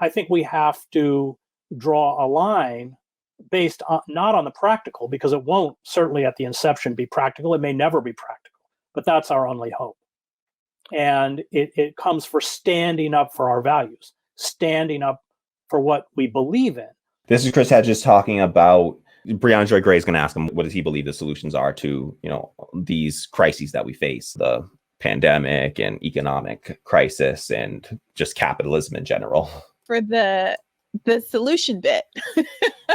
I think we have to draw a line based on, not on the practical, because it won't certainly at the inception be practical. It may never be practical, but that's our only hope. And it comes for standing up for our values, standing up for what we believe in. This is Chris Hedges talking about Breonna Joy Gray is going to ask him, what does he believe the solutions are to, these crises that we face, the pandemic and economic crisis and just capitalism in general. For the solution bit.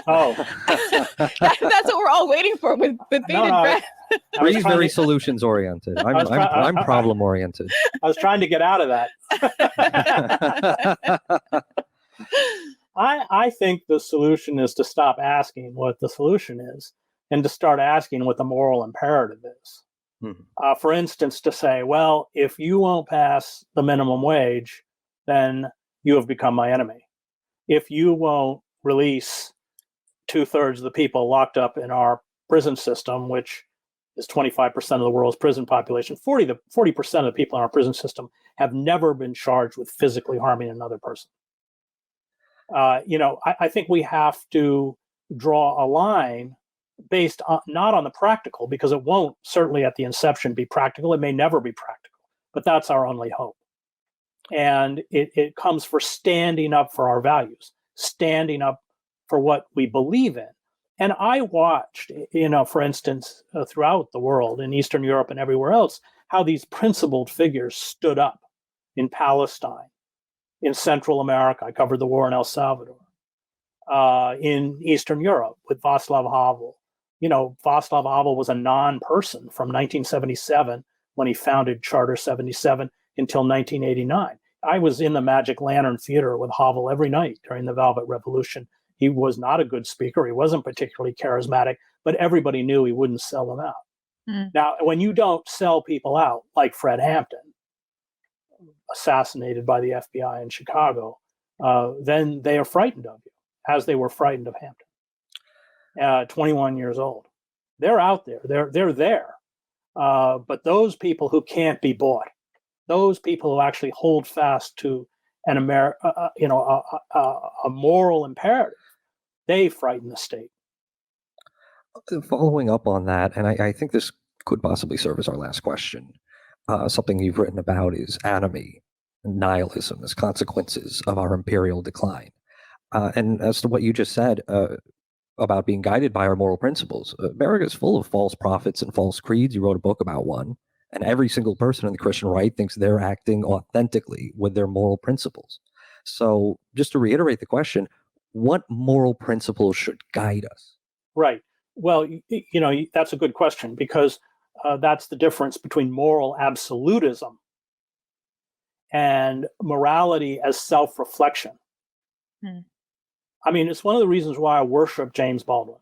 Oh, that's what we're all waiting for with bated breath. Bree's very solutions oriented. I'm problem oriented. I was trying to get out of that. I think the solution is to stop asking what the solution is and to start asking what the moral imperative is. Mm-hmm. For instance, to say, well, if you won't pass the minimum wage, then you have become my enemy. If you won't release 2/3 of the people locked up in our prison system, which is 25% of the world's prison population, 40% of the people in our prison system have never been charged with physically harming another person. I think we have to draw a line based on, not on the practical, because it won't certainly at the inception be practical. It may never be practical, but that's our only hope. And it comes for standing up for our values, standing up for what we believe in. And I watched, for instance, throughout the world, in Eastern Europe and everywhere else, how these principled figures stood up in Palestine, in Central America. I covered the war in El Salvador, in Eastern Europe with Václav Havel. Václav Havel was a non-person from 1977 when he founded Charter 77 until 1989. I was in the Magic Lantern Theater with Havel every night during the Velvet Revolution. He was not a good speaker. He wasn't particularly charismatic, but everybody knew he wouldn't sell them out. Mm. Now, when you don't sell people out, like Fred Hampton, assassinated by the FBI in Chicago, then they are frightened of you, as they were frightened of Hampton. 21 years old. They're out there. They're there. But those people who can't be bought, those people who actually hold fast to a moral imperative, they frighten the state. Following up on that, and I think this could possibly serve as our last question. Something you've written about is anomie, nihilism as consequences of our imperial decline. And as to what you just said about being guided by our moral principles, America is full of false prophets and false creeds. You wrote a book about one, and every single person in the Christian right thinks they're acting authentically with their moral principles. So just to reiterate the question, what moral principles should guide us? Right. Well, that's a good question, because that's the difference between moral absolutism and morality as self-reflection. Hmm. I mean, it's one of the reasons why I worship James Baldwin.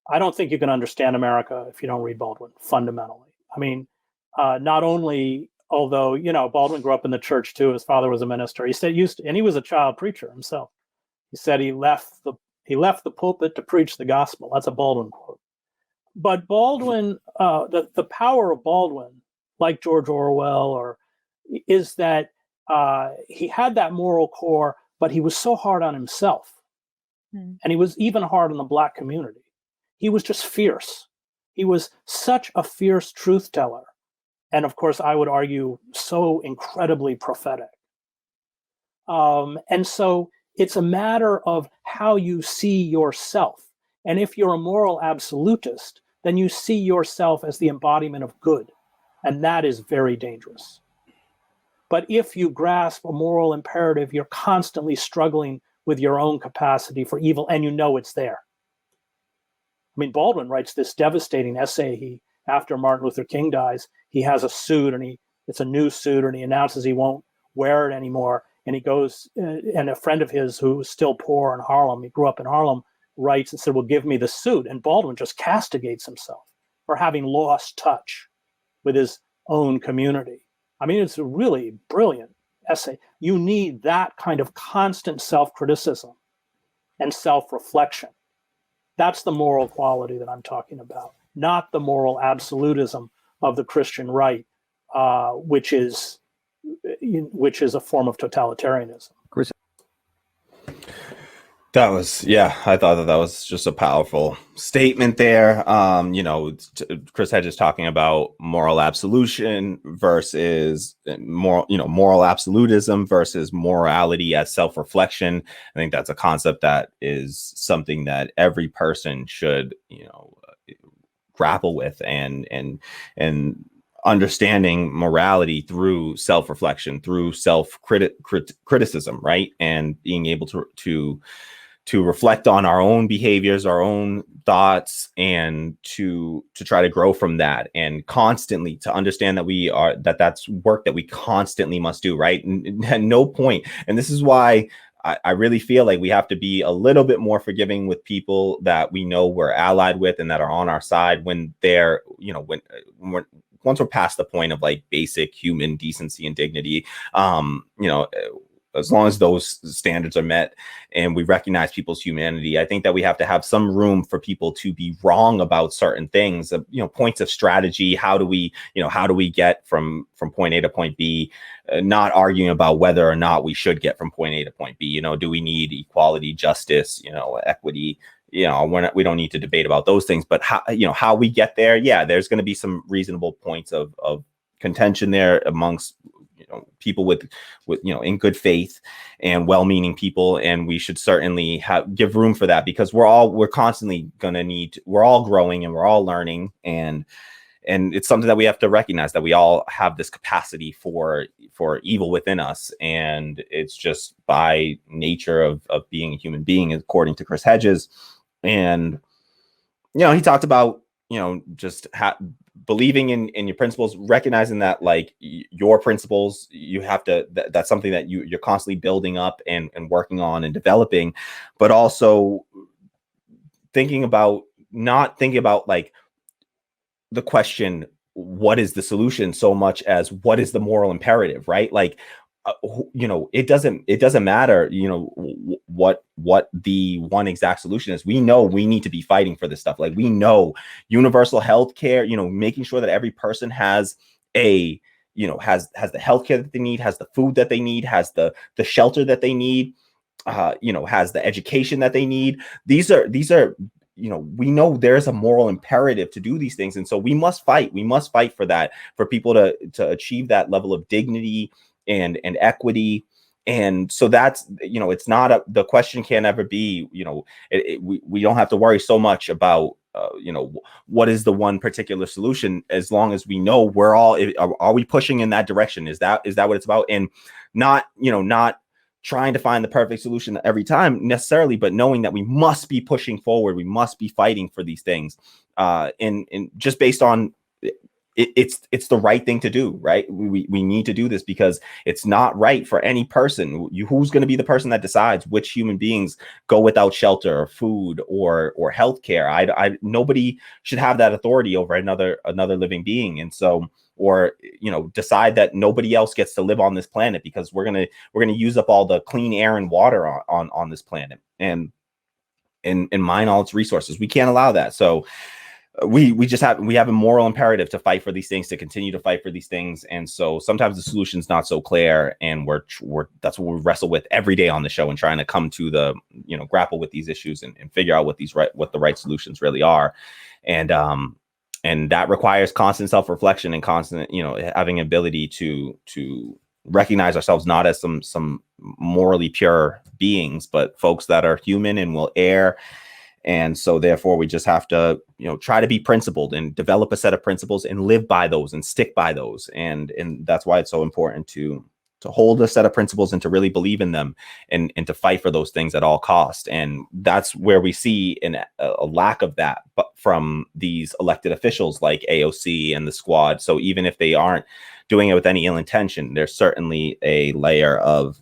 I don't think you can understand America if you don't read Baldwin, fundamentally. I mean, not only, although, Baldwin grew up in the church too, his father was a minister. He said and he was a child preacher himself. He said he left the pulpit to preach the gospel. That's a Baldwin quote. But Baldwin, the power of Baldwin, like George Orwell, is that he had that moral core, but he was so hard on himself. And he was even hard on the Black community. He was just fierce. He was such a fierce truth teller. And of course, I would argue, so incredibly prophetic. And so it's a matter of how you see yourself. And if you're a moral absolutist, then you see yourself as the embodiment of good. And that is very dangerous. But if you grasp a moral imperative, you're constantly struggling with your own capacity for evil, and it's there. I mean, Baldwin writes this devastating essay. After Martin Luther King dies, he has a suit, and it's a new suit, and he announces he won't wear it anymore. And he goes, and a friend of his who was still poor in Harlem, he grew up in Harlem, writes and said, well, give me the suit. And Baldwin just castigates himself for having lost touch with his own community. I mean, it's a really brilliant essay. You need that kind of constant self-criticism and self-reflection. That's the moral quality that I'm talking about, not the moral absolutism of the Christian right, which is a form of totalitarianism. Chris, That was, yeah, I thought that was just a powerful statement there. Chris Hedges talking about moral absolution versus moral absolutism versus morality as self-reflection. I think that's a concept that is something that every person should, grapple with, and understanding morality through self-reflection, through self-criticism, right? And being able to reflect on our own behaviors, our own thoughts, and to try to grow from that, and constantly to understand that that's work that we constantly must do, right? And at no point, and this is why I really feel like we have to be a little bit more forgiving with people that we know we're allied with and that are on our side when they're, once we're past the point of like basic human decency and dignity, as long as those standards are met and we recognize people's humanity, I think that we have to have some room for people to be wrong about certain things, points of strategy. How do we get from point A to point B, not arguing about whether or not we should get from point A to point B. Do we need equality, justice, equity? We don't need to debate about those things, but how we get there. Yeah, there's going to be some reasonable points of contention there amongst people with in good faith and well-meaning people, and we should certainly give room for that, because we're constantly we're all growing and we're all learning, and it's something that we have to recognize, that we all have this capacity for evil within us, and it's just by nature of being a human being, according to Chris Hedges. And he talked about just believing in your principles, recognizing that like your principles, you have to, that's something that you're constantly building up and working on and developing, but also not thinking about like the question, what is the solution, so much as what is the moral imperative, right? Like, it doesn't matter, what the one exact solution is. We know we need to be fighting for this stuff. Like, we know universal health care, making sure that every person has has the health care that they need, has the food that they need, has the shelter that they need, has the education that they need. These are we know there's a moral imperative to do these things. And so we must fight for that, for people to achieve that level of dignity and equity. And so that's, it's not the question can't ever be, we don't have to worry so much about, what is the one particular solution, as long as we know are we pushing in that direction? Is that what it's about? And not trying to find the perfect solution every time necessarily, but knowing that we must be pushing forward. We must be fighting for these things. And just based on it's the right thing to do, right? We need to do this, because it's not right for any person. Who's going to be the person that decides which human beings go without shelter or food or healthcare? Nobody should have that authority over another living being. And so, or decide that nobody else gets to live on this planet, because we're gonna use up all the clean air and water on this planet, and mine all its resources. We can't allow that. So we have a moral imperative to fight for these things, to continue to fight for these things. And so sometimes the solution's not so clear, and that's what we wrestle with every day on the show, and trying to come to the grapple with these issues and figure out what the right solutions really are. And that requires constant self-reflection and constant having ability to recognize ourselves not as some morally pure beings, but folks that are human and will err. And so therefore we just have to, try to be principled and develop a set of principles and live by those and stick by those. And that's why it's so important to hold a set of principles and to really believe in them, and to fight for those things at all cost. And that's where we see a lack of that, but from these elected officials like AOC and the squad. So even if they aren't doing it with any ill intention, there's certainly a layer of,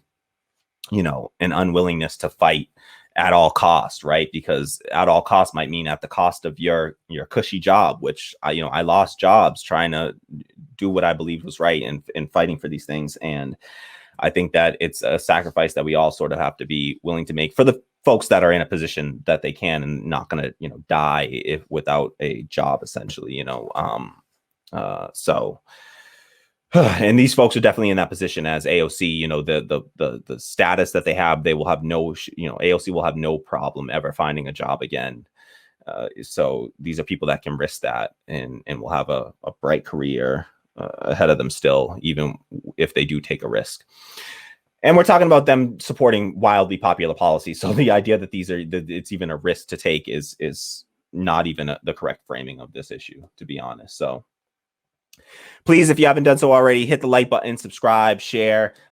an unwillingness to fight at all cost, right? Because at all cost might mean at the cost of your cushy job, which I lost jobs trying to do what I believed was right, and fighting for these things. And I think that it's a sacrifice that we all sort of have to be willing to make for the folks that are in a position that they can, and not going to without a job, essentially. So And these folks are definitely in that position as AOC. You know, the status that they have, they will have no, AOC will have no problem ever finding a job again. So these are people that can risk that and will have a bright career ahead of them still, even if they do take a risk. And we're talking about them supporting wildly popular policy. So the idea that it's even a risk to take is not even the correct framing of this issue, to be honest. So please, if you haven't done so already, hit the like button, subscribe, share.